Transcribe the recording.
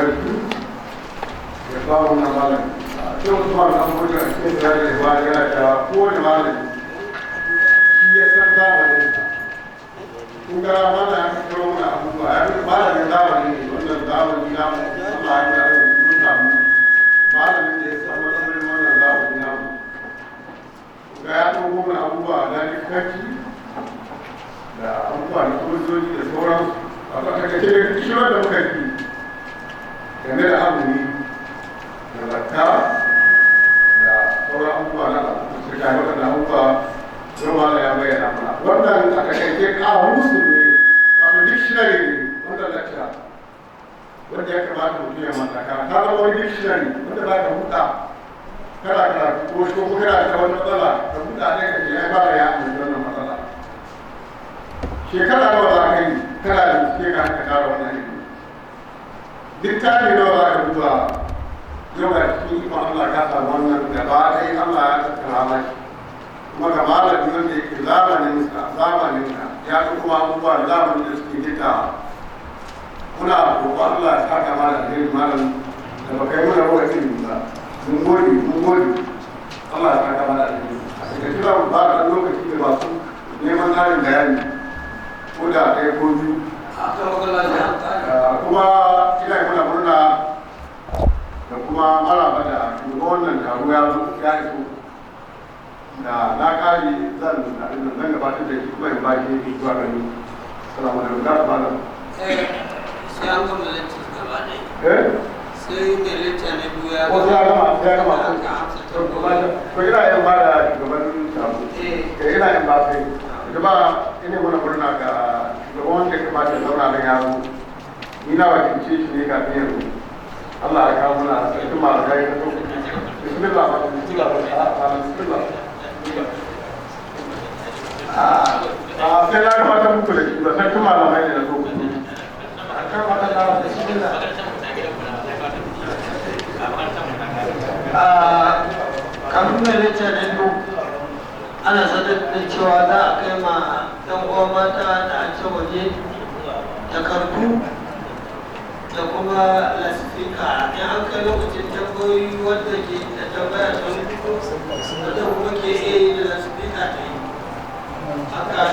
sarki ya ba mu na malam sai wasu ma na mutu a cikin tsari da ba yana cewa kowane malam shi ya san zamanin sa kun ga mana ya fi kiro mana abubuwa ya fi malamin zamani ne wannan zamani na mu Allah ya yi mun samu malamin da ya san matsalolin wannan zamani na mu ga ya ɗauko mana abubuwa na likitanci da abubuwa da sojoji da sauransu a tsakakace da kishirar da muka yi game da azumi da zakka da sauran abubuwa na su shafi waɗanda abubuwa yau ma ya bayyana mana wannan a takaice ƙawa musu ne wato dictionary ne wanda lecture wanda ya kamata mutum ya mallaka ta zama wani dictionary wanda za ka huta kana karatu ko kana da wani matsala ka huta ne ka ce ya fara ya amince wannan matsala shekara nawa za ka yi kana da suke ka haka tara wannan ilimi littafi nawa za ka duba yau ga cikin ikon Allah ka samu wannan gaba ɗaya Allah ya tattara mashi kuma ga malami wanda yake zamanin ka ya fi kuma abubuwa da zamanin da suke gittawa muna roƙo Allah ya saka mana da yin malam da baka yi mana rawar ilimi ba mun gode Allah ya saka mana da yin a cikin kira mu ba da lokaci da masu neman tsarin bayani ko da ɗaya ko biyu kuma ina yi muna murna da kuma maraba da shugaban wannan taro ya iso da na kari zan gabatar da shi kuma in ba shi zuwa gani salamu alaikum da ba nan sai an gama lecture gaba ɗaya sai da lecture na biyu ya gama ko ina yin ba da shugaban taro ina yin ba sai gaba ina muna murna ga shugaban wanda ya kamata ya zauna da yaro ni na wakilce shi ne kafin yanzu Allah ya kawo muna sarkin malagai na so bismillah bismillah sai na gaba ta muku da shi ba sarkin malamai ne na so kafin mai lecture na biyu ana sanar da cewa za a kai ma ɗan uwa mata da a ce waje takardu da kuma lasifika in an kai lokacin tambayoyi wadda ke da tambaya ta wadda kuma ke iya yi da lasifika ta yi haka